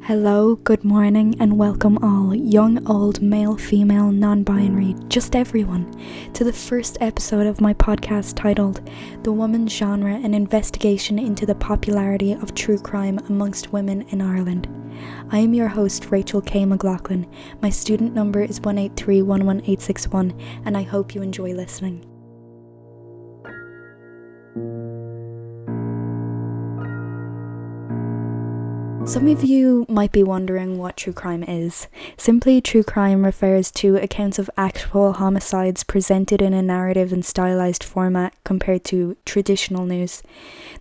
Hello, good morning, and welcome all, young, old, male, female, non-binary, just everyone, to the first episode of my podcast titled The Woman Genre, an investigation into the popularity of true crime amongst women in Ireland. I am your host, Rachel K. McLaughlin. My student number is 183-11861, and I hope you enjoy listening. Some of you might be wondering what true crime is. Simply, true crime refers to accounts of actual homicides presented in a narrative and stylized format compared to traditional news.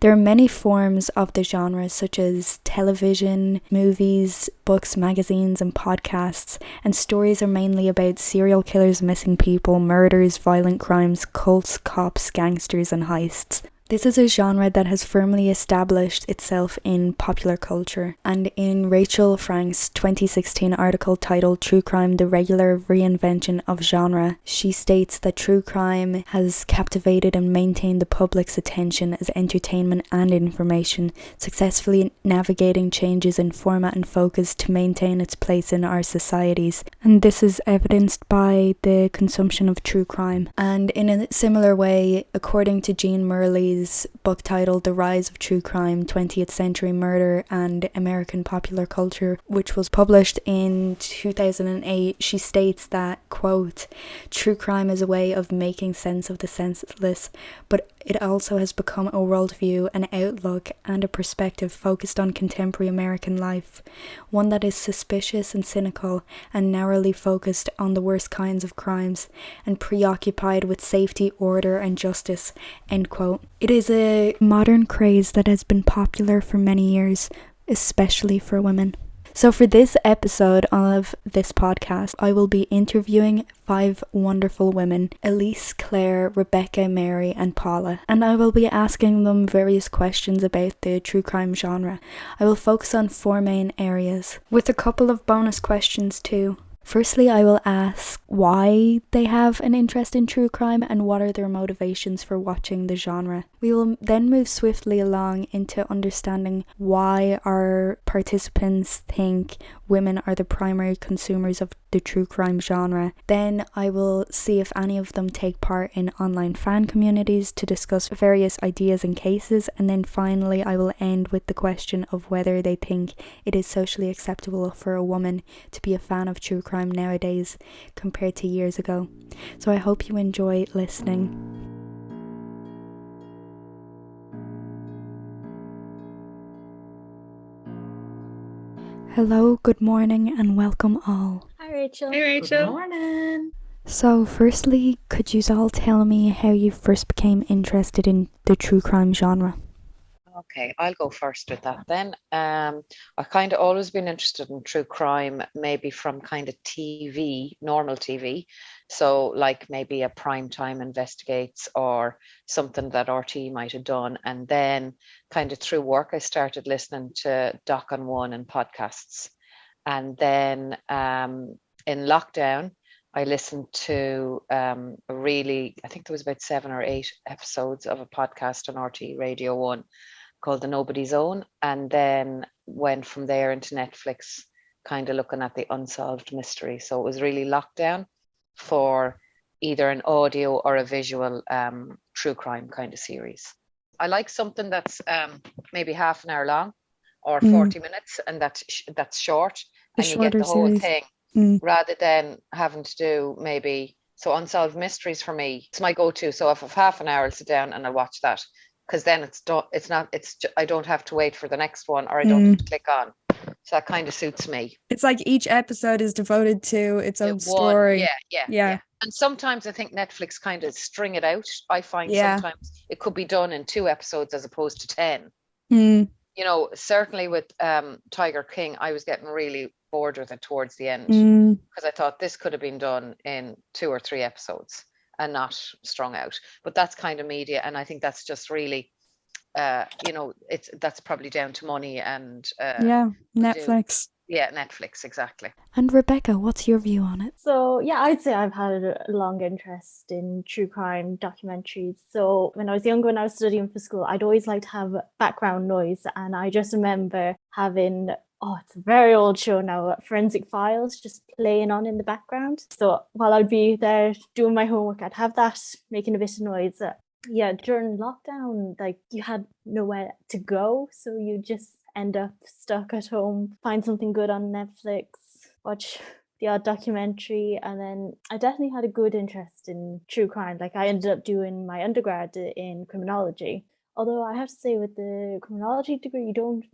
There are many forms of the genre, such as television, movies, books, magazines, and podcasts, and stories are mainly about serial killers, missing people, murders, violent crimes, cults, cops, gangsters, and heists. This is a genre that has firmly established itself in popular culture, and in Rachel Frank's 2016 article titled True Crime, the Regular Reinvention of Genre, she states that true crime has captivated and maintained the public's attention as entertainment and information, successfully navigating changes in format and focus to maintain its place in our societies. And this is evidenced by the consumption of true crime. And in a similar way, according to Jean Murley's book titled The Rise of True Crime, 20th Century Murder and American Popular Culture, which was published in 2008, she states that, quote, "True crime is a way of making sense of the senseless, but it also has become a worldview, an outlook, and a perspective focused on contemporary American life, one that is suspicious and cynical and narrowly focused on the worst kinds of crimes and preoccupied with safety, order, and justice," end quote. It is a modern craze that has been popular for many years, especially for women. So for this episode of this podcast, I will be interviewing 5 wonderful women: Elise, Claire, Rebecca, Mary, and Paula. And I will be asking them various questions about the true crime genre. I will focus on 4 main areas, with a couple of bonus questions too. Firstly, I will ask why they have an interest in true crime and what are their motivations for watching the genre. We will then move swiftly along into understanding why our participants think women are the primary consumers of the true crime genre. Then I will see if any of them take part in online fan communities to discuss various ideas and cases, and then finally I will end with the question of whether they think it is socially acceptable for a woman to be a fan of true crime nowadays compared to years ago. So I hope you enjoy listening. Hello, good morning, and welcome all. Hi, Rachel. Hey, Rachel. Good morning. So firstly, could you all tell me how you first became interested in the true crime genre? Okay, I'll go first with that then. I've kind of always been interested in true crime, maybe from kind of TV, normal TV. So like maybe a Primetime Investigates or something that RT might have done. And then kind of through work, I started listening to Doc on One and podcasts. And then in lockdown, I listened to I think there was about 7 or 8 episodes of a podcast on RT Radio 1 called The Nobody Zone, and then went from there into Netflix, kind of looking at the unsolved mystery. So it was really lockdown for either an audio or a visual true crime kind of series. I like something that's maybe half an hour long or 40 minutes, and that's short, and you get the whole series. thing, rather than having to do maybe, so unsolved mysteries for me, it's my go-to. So if I have half an hour, I'll sit down and I'll watch that, because then I don't have to wait for the next one, or I don't have to click on. So that kind of suits me. It's like each episode is devoted to its own story. Yeah. And sometimes I think Netflix kind of string it out. I find sometimes it could be done in 2 episodes as opposed to 10. You know, certainly with Tiger King, I was getting really bored with it towards the end, because I thought this could have been done in 2 or 3 episodes and not strung out. But that's kind of media, and I think that's just really, that's probably down to money and Netflix. Yeah, Netflix, exactly. And Rebecca, what's your view on it? So yeah, I'd say I've had a long interest in true crime documentaries. So when I was younger, when I was studying for school, I'd always like to have background noise. And I just remember having oh, it's a very old show now, Forensic Files, just playing on in the background. So while I'd be there doing my homework, I'd have that making a bit of noise. Yeah, during lockdown, like you had nowhere to go, so you just end up stuck at home, find something good on Netflix, watch the odd documentary, and then I definitely had a good interest in true crime. Like I ended up doing my undergrad in criminology. Although I have to say, with the criminology degree, you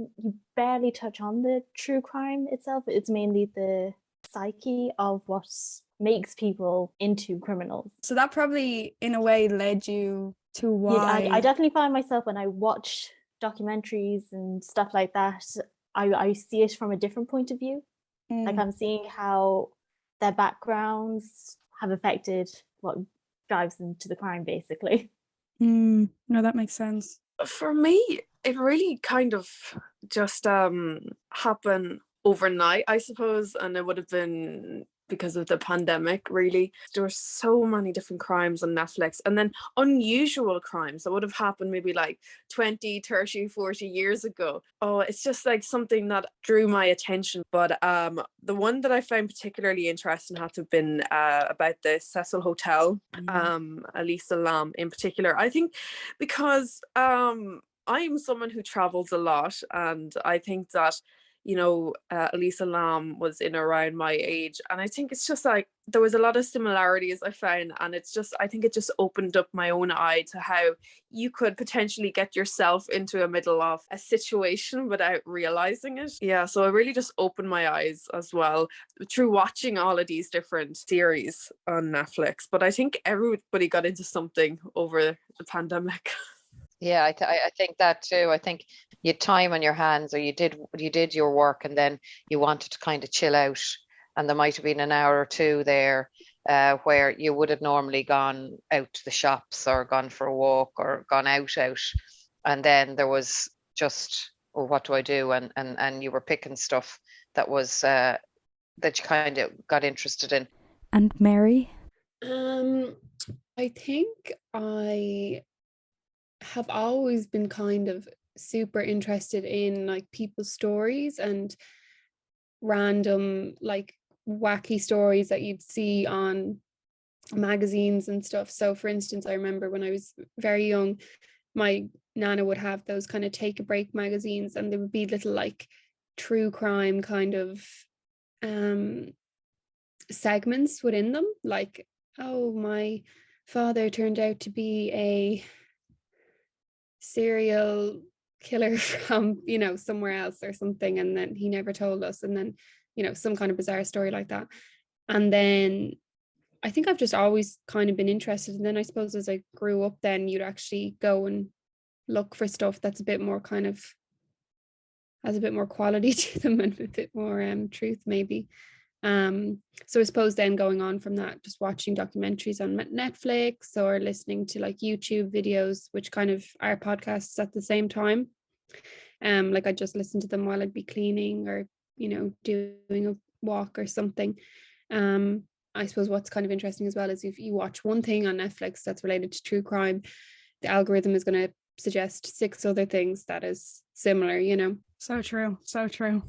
barely touch on the true crime itself. It's mainly the psyche of what makes people into criminals. So that probably, in a way, led you to Yeah, why. I definitely find myself when I watch documentaries and stuff like that, I see it from a different point of view. Like I'm seeing how their backgrounds have affected what drives them to the crime, basically. No, that makes sense. For me, it really kind of just happened overnight, I suppose, and it would have been because of the pandemic. Really, there were so many different crimes on Netflix, and then unusual crimes that would have happened maybe like 20, 30, 40 years ago. Oh, it's just like something that drew my attention. But the one that I found particularly interesting had to have been about the Cecil Hotel, Elisa Lam in particular. I think because I'm someone who travels a lot, and I think that Elisa Lam was in around my age, and I think it's just like there was a lot of similarities I found, and I think it just opened up my own eye to how you could potentially get yourself into a middle of a situation without realizing it. Yeah, so it really just opened my eyes as well through watching all of these different series on Netflix. But I think everybody got into something over the pandemic. Yeah, I think that too. I think you had time on your hands, or you did your work, and then you wanted to kind of chill out, and there might have been an hour or two there where you would have normally gone out to the shops or gone for a walk or gone out, and then there was just, oh, what do I do? And you were picking stuff that was that you kind of got interested in. And Mary? I think I have always been kind of super interested in like people's stories and random like wacky stories that you'd see on magazines and stuff. So for instance, I remember when I was very young, my nana would have those kind of take a break magazines, and there would be little like true crime kind of segments within them, like, oh, my father turned out to be a serial killer from somewhere else or something, and then he never told us, and then some kind of bizarre story like that. And then I think I've just always kind of been interested, and then I suppose as I grew up, then you'd actually go and look for stuff that's a bit more kind of has a bit more quality to them and a bit more truth maybe. So I suppose then going on from that, just watching documentaries on Netflix or listening to like YouTube videos, which kind of are podcasts at the same time. Like I just listen to them while I'd be cleaning or, doing a walk or something. I suppose what's kind of interesting as well is if you watch one thing on Netflix that's related to true crime, the algorithm is going to suggest 6 other things that is similar, So true. So true.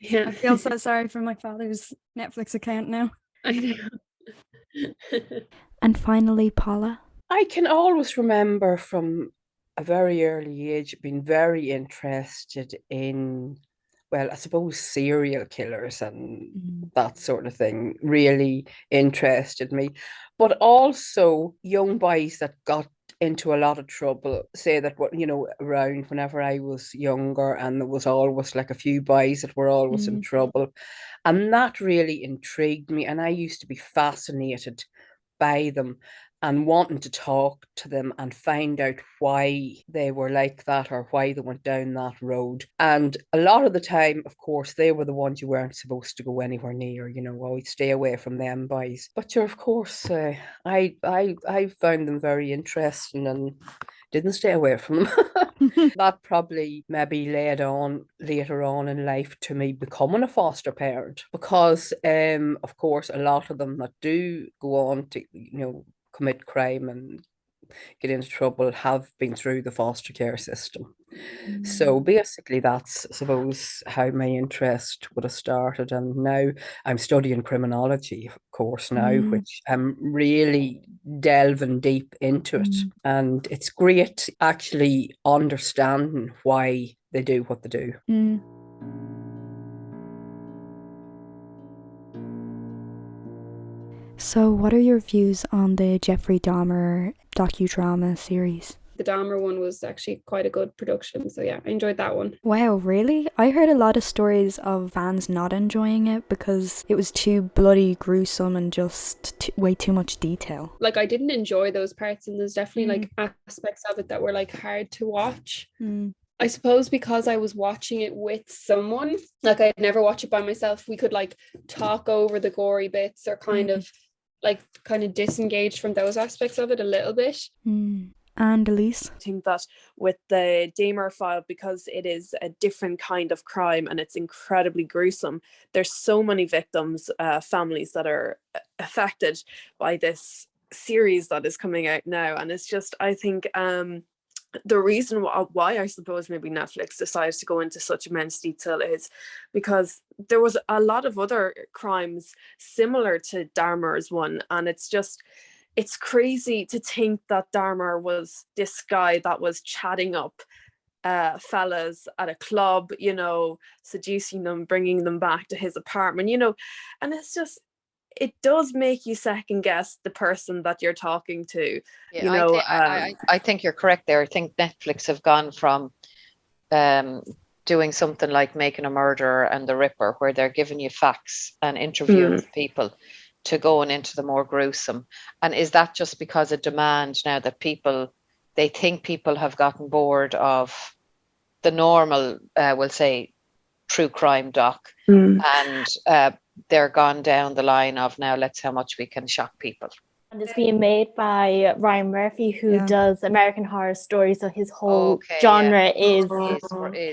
Yeah. I feel so sorry for my father's Netflix account now. I know. And finally, Paula? I can always remember from a very early age being very interested in, well, I suppose serial killers and that sort of thing really interested me. But also young boys that got into a lot of trouble, say that around whenever I was younger, and there was always like a few boys that were always in trouble, and that really intrigued me, and I used to be fascinated by them and wanting to talk to them and find out why they were like that or why they went down that road. And a lot of the time, of course, they were the ones you weren't supposed to go anywhere near, always stay away from them boys. But of course, I found them very interesting and didn't stay away from them. That probably maybe led on later on in life to me becoming a foster parent, because of course a lot of them that do go on to commit crime and get into trouble have been through the foster care system. So basically that's, I suppose, how my interest would have started. And now I'm studying criminology, of course, now, which I'm really delving deep into it. And it's great actually understanding why they do what they do. So what are your views on the Jeffrey Dahmer docudrama series? The Dahmer one was actually quite a good production. So yeah, I enjoyed that one. Wow, really? I heard a lot of stories of fans not enjoying it because it was too bloody gruesome and just way too much detail. Like, I didn't enjoy those parts, and there's definitely like aspects of it that were like hard to watch. I suppose because I was watching it with someone, like I'd never watch it by myself, we could like talk over the gory bits or kind of disengage from those aspects of it a little bit. And Elise? I think that with the Dahmer file, because it is a different kind of crime and it's incredibly gruesome, there's so many victims, families that are affected by this series that is coming out now. And it's just, I think, the reason why I suppose maybe Netflix decided to go into such immense detail is because there was a lot of other crimes similar to Dahmer's one, and it's crazy to think that Dahmer was this guy that was chatting up fellas at a club, you know, seducing them, bringing them back to his apartment, you know, and it's just, it does make you second guess the person that you're talking to. Yeah, you know, I think you're correct there. I think Netflix have gone from doing something like Making a Murderer and The Ripper, where they're giving you facts and interviewing people, to going into the more gruesome. And is that just because of demand now that they think people have gotten bored of the normal, we'll say, true crime doc, and they're gone down the line of now let's see how much we can shock people. And it's being made by Ryan Murphy, who does American Horror Story. So his whole genre is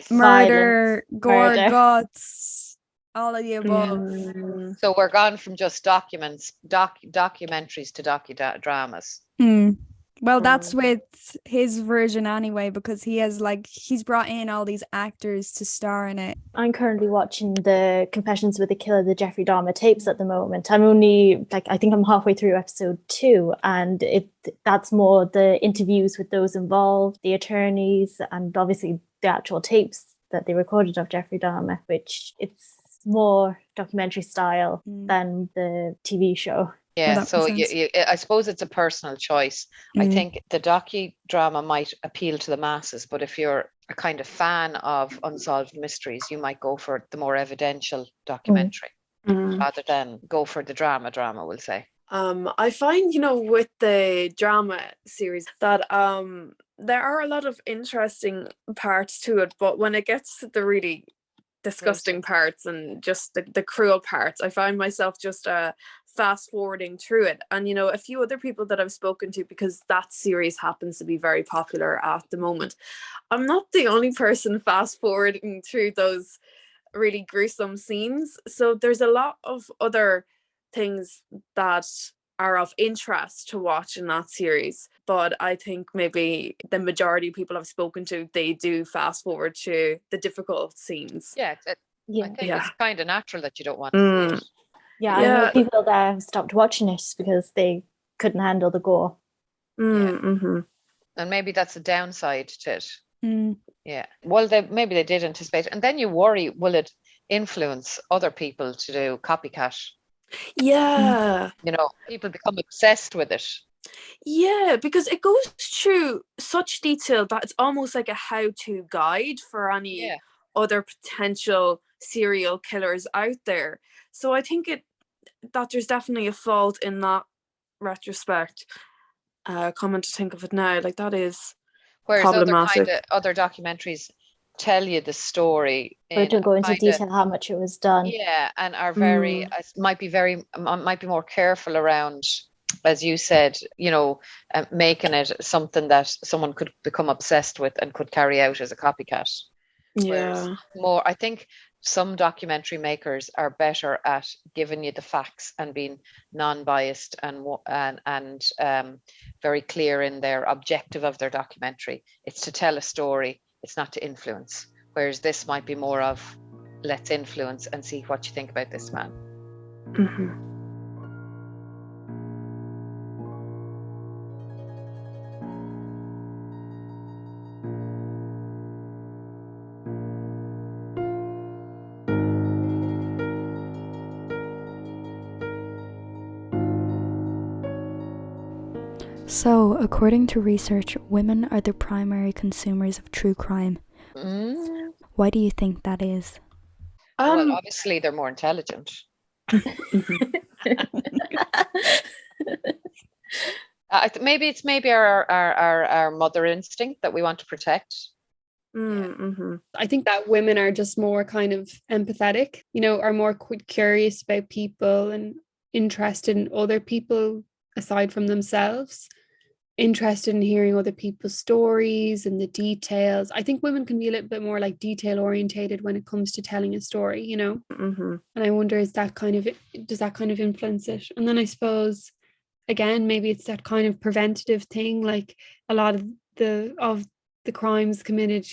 murder, gore, murder. guts, all of the above. So we're gone from just documentaries to docudramas. Well, that's with his version anyway, because he's brought in all these actors to star in it. I'm currently watching the Confessions with a Killer, the Jeffrey Dahmer tapes at the moment. I'm only I think I'm halfway through episode 2, and that's more the interviews with those involved, the attorneys, and obviously the actual tapes that they recorded of Jeffrey Dahmer, which it's more documentary style than the TV show. Yeah, Well, so I suppose it's a personal choice. I think the docudrama might appeal to the masses, but if you're a kind of fan of unsolved mysteries, you might go for the more evidential documentary rather than go for the drama, we'll say. I find, with the drama series that there are a lot of interesting parts to it, but when it gets to the really disgusting parts and just the cruel parts, I find myself just fast forwarding through it. And a few other people that I've spoken to, because that series happens to be very popular at the moment, I'm not the only person fast forwarding through those really gruesome scenes. So there's a lot of other things that are of interest to watch in that series, but I think maybe the majority of people I've spoken to, they do fast forward to the difficult scenes. I think it's kind of natural that you don't want to see it. I know people that have stopped watching it because they couldn't handle the gore. And maybe that's a downside to it. Yeah, well, maybe they did anticipate, and then you worry, will it influence other people to do copycat? People become obsessed with it. Yeah, because it goes through such detail that it's almost like a how-to guide for any other potential serial killers out there. So I think that there's definitely a fault in that retrospect. Coming to think of it now, that is problematic. Other documentaries tell you the story, but don't go into detail how much it was done. Yeah, and are very might be more careful around, as you said, making it something that someone could become obsessed with and could carry out as a copycat. Whereas Yeah. I think some documentary makers are better at giving you the facts and being non-biased and very clear in their objective of their documentary. It's to tell a story, it's not to influence. Whereas this might be more of, let's influence and see what you think about this man. Mhm. So, according to research, women are the primary consumers of true crime. Why do you think that is? Well, obviously they're more intelligent. Maybe it's our mother instinct that we want to protect. Mm-hmm. I think that women are just more kind of empathetic, are more curious about people and interested in other people aside from themselves, interested in hearing other people's stories and the details. I think women can be a little bit more like detail orientated when it comes to telling a story, Mm-hmm. And I wonder, does that kind of influence it? And then I suppose, again, maybe it's that kind of preventative thing, like a lot of the crimes committed,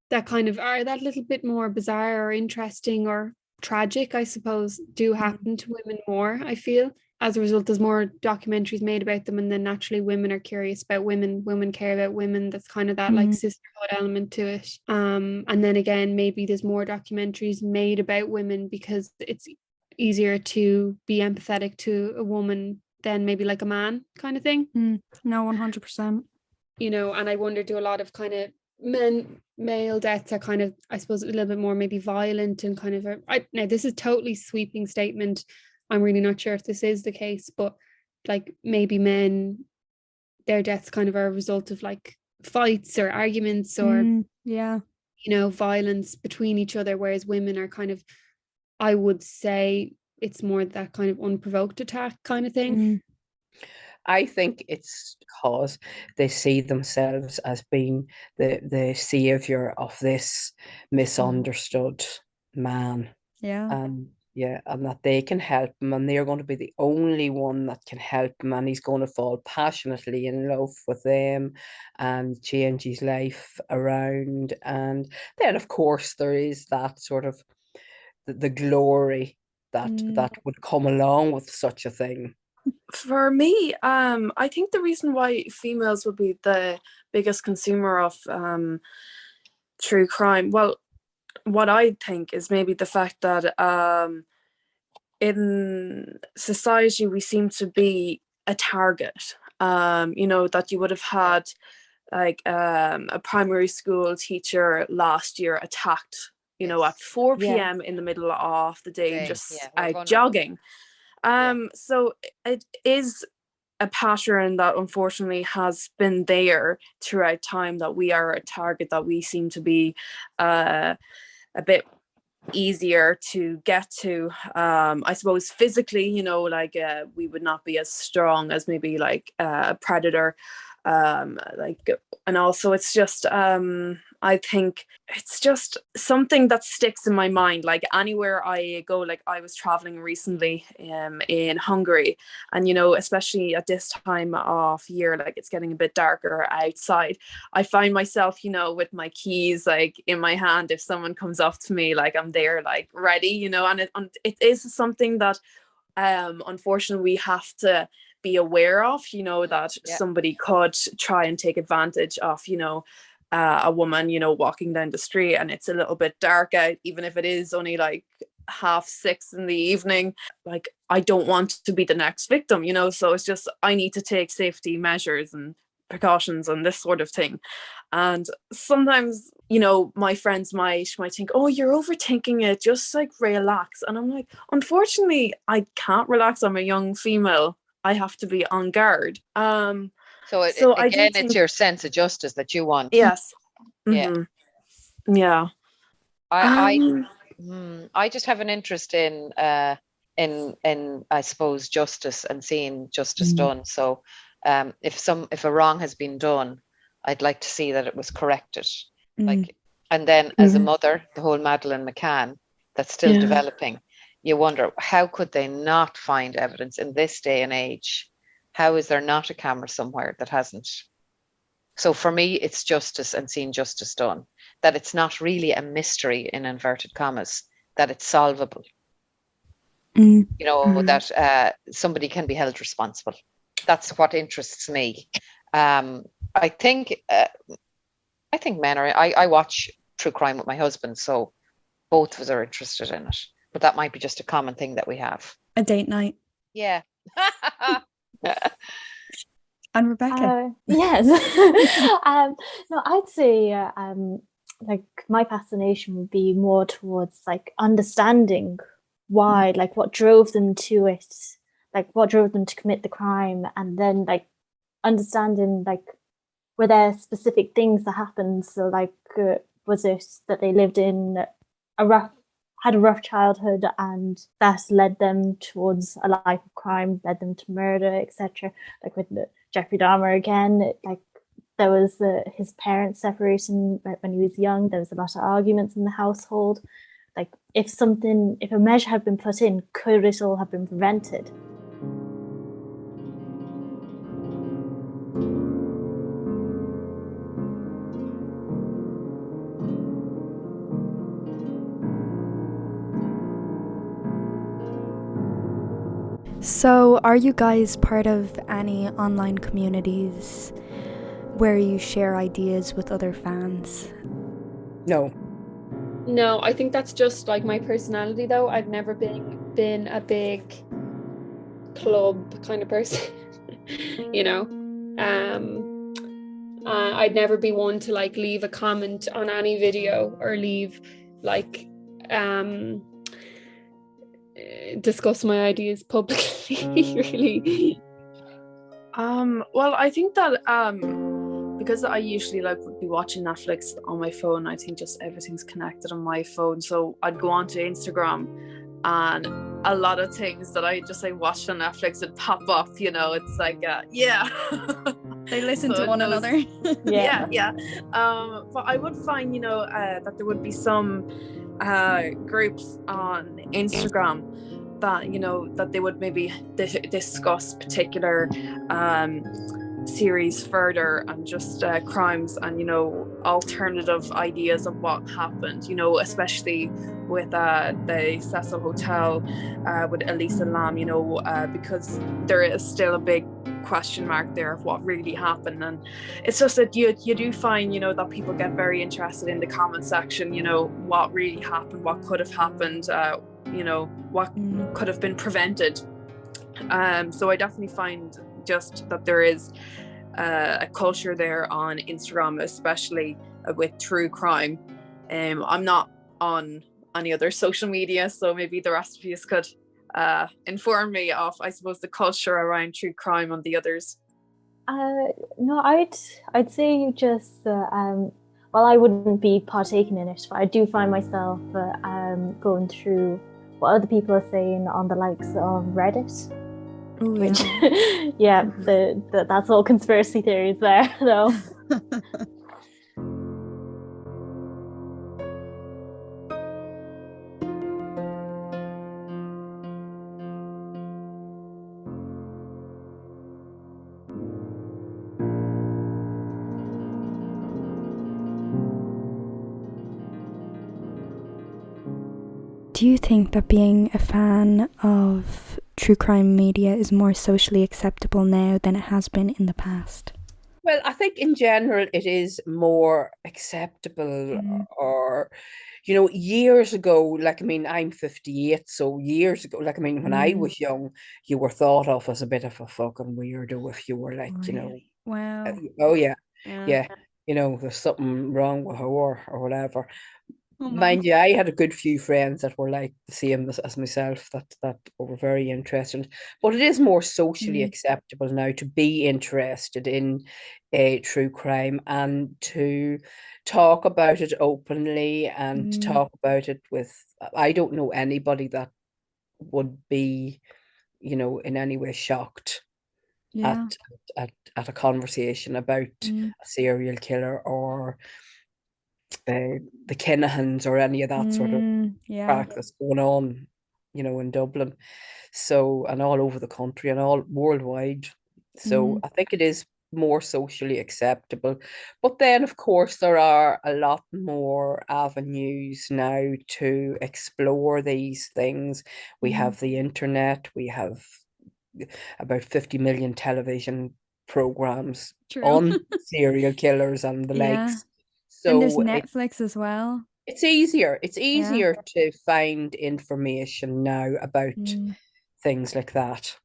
that kind of are that little bit more bizarre or interesting or tragic, I suppose, do happen to women more, I feel. As a result, there's more documentaries made about them, and then naturally women are curious about women care about women. That's kind of that like sisterhood element to it. And then again, maybe there's more documentaries made about women because it's easier to be empathetic to a woman than maybe like a man kind of thing. No, 100%. And I wonder, do a lot of kind of male deaths are kind of, I suppose, a little bit more maybe violent and kind of now this is totally sweeping statement. I'm really not sure if this is the case, but like maybe men, their deaths kind of are a result of like fights or arguments or violence between each other, whereas women are kind of, I would say it's more that kind of unprovoked attack kind of thing. I think it's because they see themselves as being the savior of this misunderstood man. Yeah. And that they can help him, and they're going to be the only one that can help him, and he's going to fall passionately in love with them and change his life around. And then, of course, there is that sort of the glory that would come along with such a thing. For me, I think the reason why females would be the biggest consumer of true crime, well, what I think is maybe the fact that in society we seem to be a target. That you would have had like a primary school teacher last year attacked, at 4 p.m. in the middle of the day, just out jogging. So it is a pattern that unfortunately has been there throughout time, that we are a target, that we seem to be a bit easier to get to, I suppose physically, we would not be as strong as maybe like a predator, and also it's just I think it's just something that sticks in my mind. Like anywhere I go, like I was traveling recently in Hungary, and especially at this time of year, like it's getting a bit darker outside, I find myself with my keys like in my hand. If someone comes up to me, like I'm there like ready, and it is something that unfortunately we have to be aware of, that somebody could try and take advantage of a woman walking down the street and it's a little bit dark out, even if it is only like 6:30 in the evening. Like I don't want to be the next victim, so it's just I need to take safety measures and precautions and this sort of thing. And sometimes my friends might think, oh, you're overthinking it, just like relax. And I'm like, unfortunately I can't relax. I'm a young female, I have to be on guard. So again, it's your sense of justice that you want. Yes. Mm-hmm. Yeah. I just have an interest in I suppose justice and seeing justice done. So if a wrong has been done, I'd like to see that it was corrected. Like And then as a mother, the whole Madeleine McCann that's still Yeah. developing, you wonder, how could they not find evidence in this day and age? How is there not a camera somewhere that hasn't? So for me, it's justice and seeing justice done, that it's not really a mystery in inverted commas, that it's solvable. Mm. You know, that somebody can be held responsible. That's what interests me. I think men are. I watch true crime with my husband, so both of us are interested in it. But that might be just a common thing that we have. A date night. Yeah. And Rebecca. Yes. No, I'd say like my fascination would be more towards like understanding why, like what drove them to it, like what drove them to commit the crime, and then like understanding like were there specific things that happened. So like was it that they lived in had a rough childhood and that led them towards a life of crime, led them to murder, etc. Like with Jeffrey Dahmer again, like there was his parents separating when he was young. There was a lot of arguments in the household. Like if a measure had been put in, could it all have been prevented? So, are you guys part of any online communities where you share ideas with other fans? No. No, I think that's just like my personality though. I've never been a big club kind of person. You know. I'd never be one to like leave a comment on any video or leave like discuss my ideas publicly. Really. Well, I think that because I usually like would be watching Netflix on my phone, I think just everything's connected on my phone. So I'd go onto Instagram and a lot of things that I just watched on Netflix would pop up, you know. It's like yeah. They listen So to one another. Yeah. But I would find, you know, that there would be some groups on Instagram that, you know, that they would maybe discuss particular series further and just crimes and, you know, alternative ideas of what happened, you know, especially with the Cecil Hotel with Elisa Lam, you know, because there is still a big question mark there of what really happened. And it's just that you do find, you know, that people get very interested in the comment section, you know, what really happened, what could have happened, you know, what could have been prevented. So I definitely find just that there is a culture there on Instagram, especially with true crime. I'm not on any other social media, so maybe the rest of you could inform me of, I suppose, the culture around true crime on the others. No, I'd say you just well, I wouldn't be partaking in it, but I do find myself going through what other people are saying on the likes of Reddit. Ooh, which yeah, that's all conspiracy theories there though. Do you think that being a fan of true crime media is more socially acceptable now than it has been in the past? Well, I think in general it is more acceptable, or, you know, years ago, like, I mean, I'm 58, so years ago, like, I mean, when I was young, you were thought of as a bit of a fucking weirdo if you were like, you know, Wow. oh yeah, you know, there's something wrong with her or whatever. Oh, Mind you, I had a good few friends that were like the same as myself, that were very interested. But it is more socially acceptable now to be interested in true crime and to talk about it openly and to talk about it with, I don't know anybody that would be, you know, in any way shocked Yeah. at a conversation about a serial killer or the Kinahans or any of that sort of Yeah. crack that's going on, in Dublin. So, and all over the country and all worldwide. So I think it is more socially acceptable. But then, of course, there are a lot more avenues now to explore these things. We have the internet, we have about 50 million television programs True. on serial killers and the Yeah. likes. And there's So Netflix as well. it's easier. It's Yeah. easier to find information now about things like that.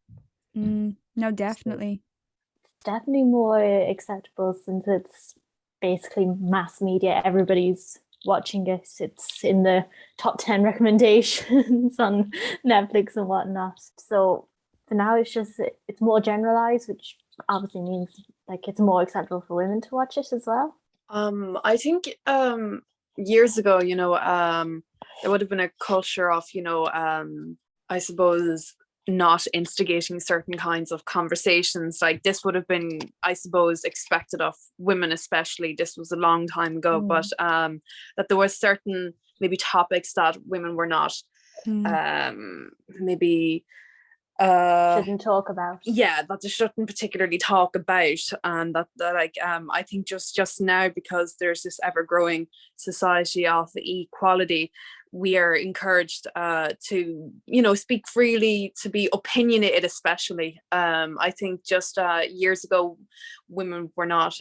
No, definitely. Definitely more acceptable since it's basically mass media. Everybody's watching it. It's in the top 10 recommendations on Netflix and whatnot. So for now, it's more generalized, which obviously means like it's more acceptable for women to watch it as well. I think years ago, there would have been a culture of, I suppose, not instigating certain kinds of conversations. Like this would have been, I suppose, expected of women, especially. This was a long time ago, but that there was certain maybe topics that women were not maybe shouldn't talk about. Yeah, that they shouldn't particularly talk about, and that like I think just now, because there's this ever-growing society of equality, we are encouraged to speak freely, to be opinionated, especially. I think just years ago women were not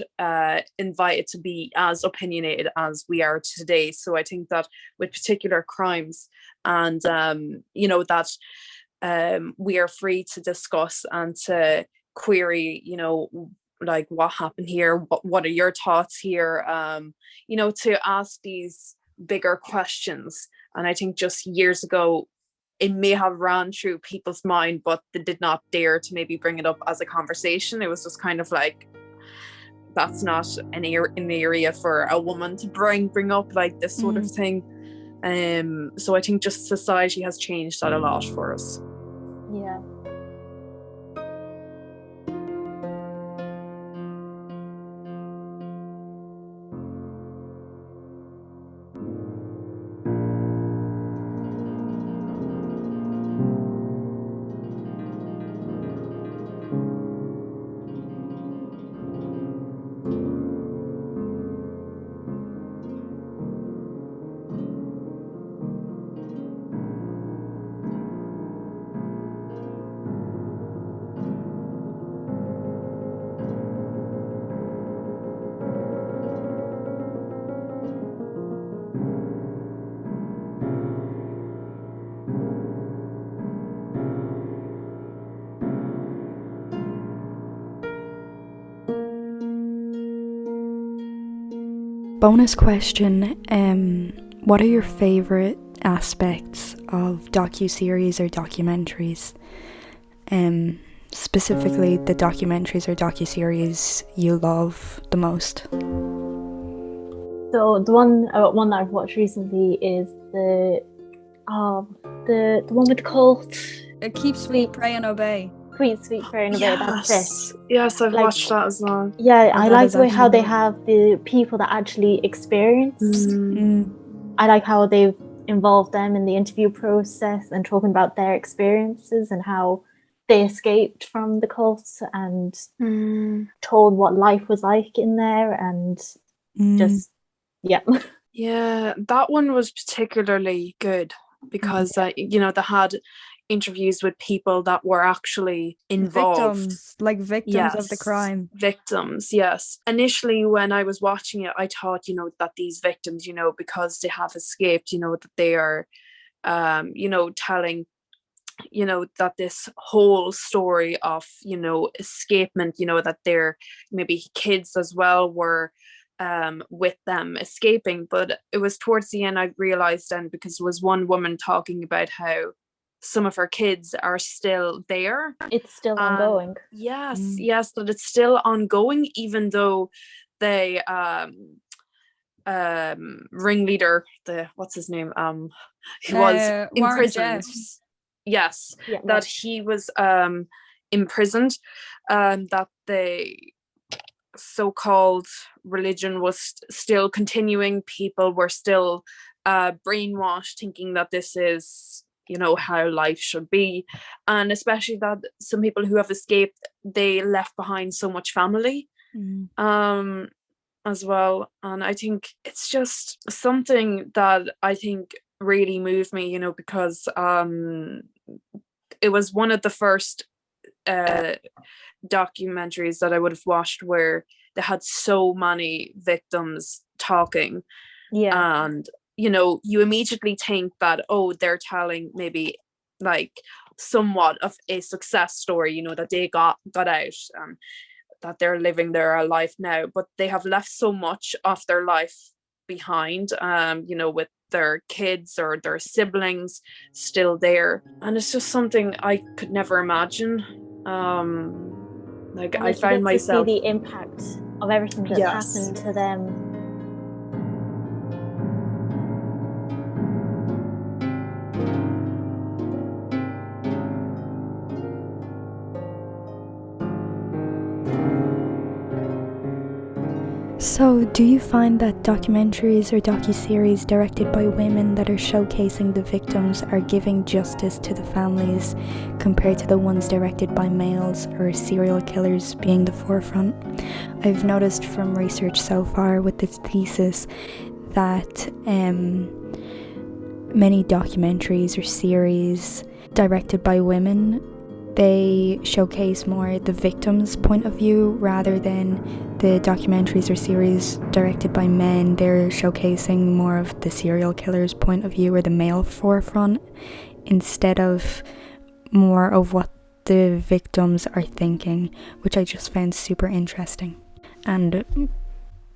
invited to be as opinionated as we are today. So I think that with particular crimes and that we are free to discuss and to query, like what happened here, what are your thoughts here, to ask these bigger questions. And I think just years ago it may have ran through people's mind, but they did not dare to maybe bring it up as a conversation. It was just kind of like, that's not an area for a woman to bring up, like this sort of thing. So I think just society has changed that a lot for us. Yeah. Bonus question, what are your favourite aspects of docu-series or documentaries? Specifically the documentaries or docu-series you love the most? So the one that I've watched recently is the one with the cult. Keep Sweet, Pray and Obey. Sweet, Pray and Obey. That's it. Yes, I've watched that as well. Yeah, I like the way how they have the people that actually experience. I like how they've involved them in the interview process and talking about their experiences and how they escaped from the cult and told what life was like in there, and just Yeah, that one was particularly good because they had interviews with people that were actually involved. Victims of the crime. Victims, yes. Initially, when I was watching it, I thought, that these victims, because they have escaped, that they are, telling, that this whole story of, escapement, that their maybe kids as well were with them escaping. But it was towards the end I realized then, because there was one woman talking about how some of her kids are still there. It's still ongoing. Yes, that it's still ongoing, even though they ringleader, what's his name, he was imprisoned. Yes, that he was imprisoned, that they so-called religion was still continuing. People were still brainwashed, thinking that this is, you know, how life should be. And especially that some people who have escaped, they left behind so much family as well. And I think it's just something that I think really moved me, you know, because it was one of the first documentaries that I would have watched where they had so many victims talking. And you know, you immediately think that, oh, they're telling maybe like somewhat of a success story, you know, that they got out, that they're living their life now, but they have left so much of their life behind, you know, with their kids or their siblings still there. And it's just something I could never imagine. Like, I found myself to see the impact of everything that's happened to them. So, do you find that documentaries or docuseries directed by women that are showcasing the victims are giving justice to the families compared to the ones directed by males or serial killers being the forefront? I've noticed from research so far with this thesis that many documentaries or series directed by women, they showcase more the victim's point of view rather than the documentaries or series directed by men. They're showcasing more of the serial killer's point of view or the male forefront instead of more of what the victims are thinking, which I just found super interesting and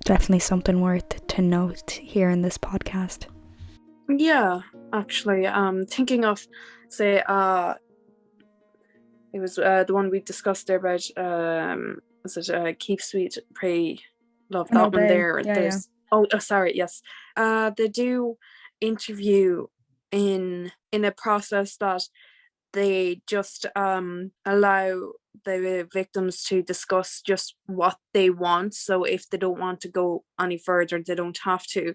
definitely something worth to note here in this podcast. Yeah, actually, thinking of, say, it was the one we discussed there about, was it Keep Sweet, Pray, Love, that one there. There's oh, sorry, yes. They do interview in a process that they just allow the victims to discuss just what they want. So if they don't want to go any further, they don't have to.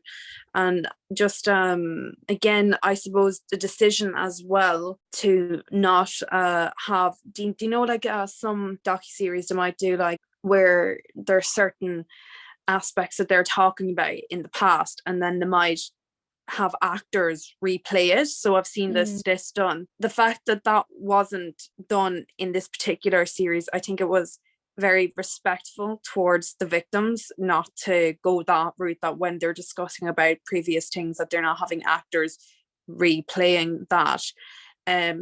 And just again, I suppose the decision as well to not have, do you know, like some docuseries they might do, like where there's certain aspects that they're talking about in the past, and then they might have actors replay it. So I've seen this done. The fact that that wasn't done in this particular series, I think it was very respectful towards the victims not to go that route, that when they're discussing about previous things that they're not having actors replaying that.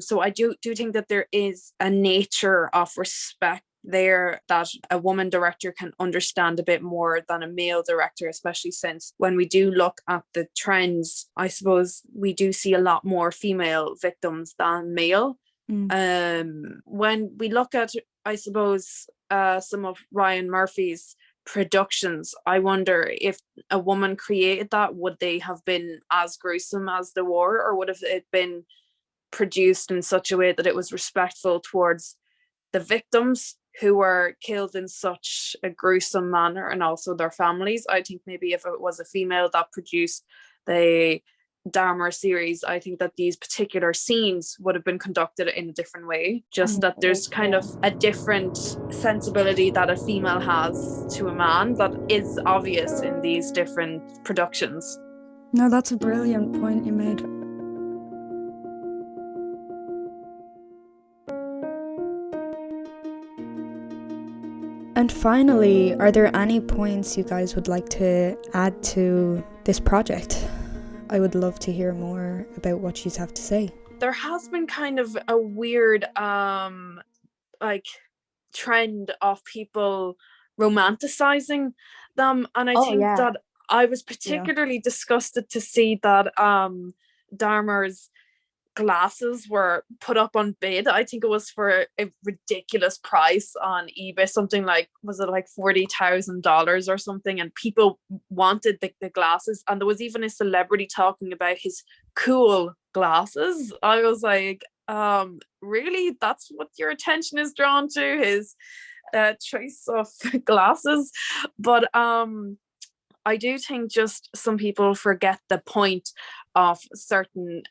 So I do think that there is a nature of respect there that a woman director can understand a bit more than a male director, especially since when we do look at the trends, I suppose we do see a lot more female victims than male. When we look at, I suppose, some of Ryan Murphy's productions, I wonder if a woman created that, would they have been as gruesome as they were, or would have it been produced in such a way that it was respectful towards the victims who were killed in such a gruesome manner, and also their families? I think maybe if it was a female that produced the Dahmer series, I think that these particular scenes would have been conducted in a different way. Just that there's kind of a different sensibility that a female has to a man that is obvious in these different productions. No, that's a brilliant point you made. And finally, are there any points you guys would like to add to this project? I would love to hear more about what you have to say. There has been kind of a weird like trend of people romanticizing them, and I think that I was particularly disgusted to see that Dahmer's glasses were put up on bid. I think it was for a ridiculous price on eBay, something like, was it like $40,000 or something, and people wanted the glasses, and there was even a celebrity talking about his cool glasses. I was like, really, that's what your attention is drawn to, his choice of glasses, but I do think just some people forget the point of certain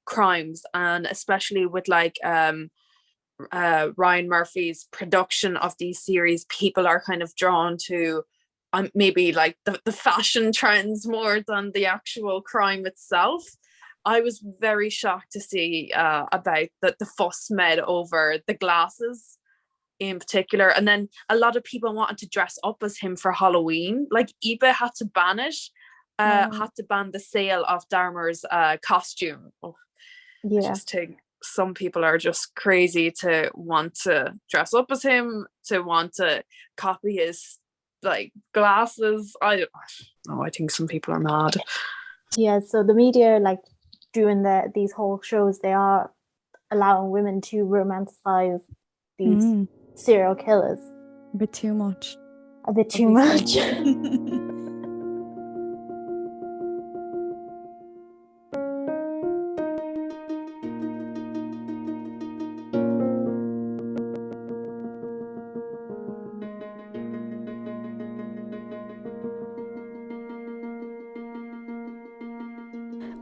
crimes, and especially with like Ryan Murphy's production of these series, people are kind of drawn to maybe like the fashion trends more than the actual crime itself. I was very shocked to see about the fuss made over the glasses in particular, and then a lot of people wanted to dress up as him for Halloween. Like eBay had to ban it, had to ban the sale of Dahmer's costume. I just think some people are just crazy to want to dress up as him, to want to copy his like glasses. I don't know. I think some people are mad. Yeah, so the media, like doing these whole shows, they are allowing women to romanticize these serial killers. A bit too much. A bit too much.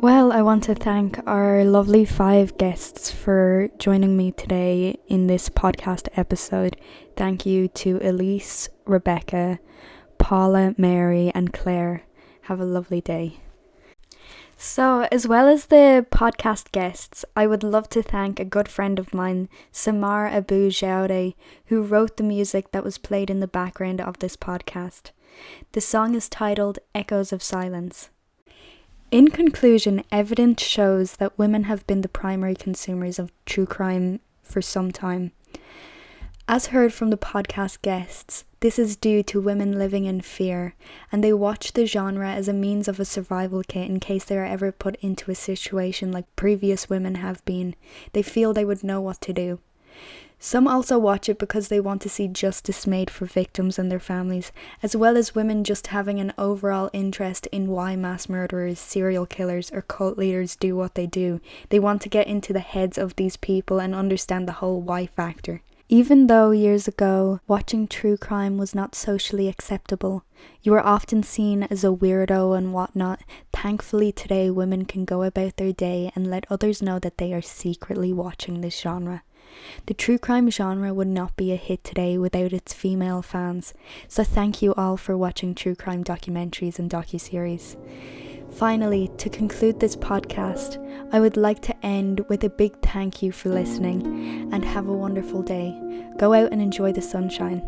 Well, I want to thank our lovely 5 guests for joining me today in this podcast episode. Thank you to Elise, Rebecca, Paula, Mary, and Claire. Have a lovely day. So, as well as the podcast guests, I would love to thank a good friend of mine, Samar Abu Jaude, who wrote the music that was played in the background of this podcast. The song is titled Echoes of Silence. In conclusion, evidence shows that women have been the primary consumers of true crime for some time. As heard from the podcast guests, this is due to women living in fear, and they watch the genre as a means of a survival kit in case they are ever put into a situation like previous women have been. They feel they would know what to do. Some also watch it because they want to see justice made for victims and their families, as well as women just having an overall interest in why mass murderers, serial killers, or cult leaders do what they do. They want to get into the heads of these people and understand the whole why factor. Even though years ago, watching true crime was not socially acceptable, you were often seen as a weirdo and whatnot, thankfully today women can go about their day and let others know that they are secretly watching this genre. The true crime genre would not be a hit today without its female fans, so thank you all for watching true crime documentaries and docuseries. Finally, to conclude this podcast, I would like to end with a big thank you for listening, and have a wonderful day. Go out and enjoy the sunshine.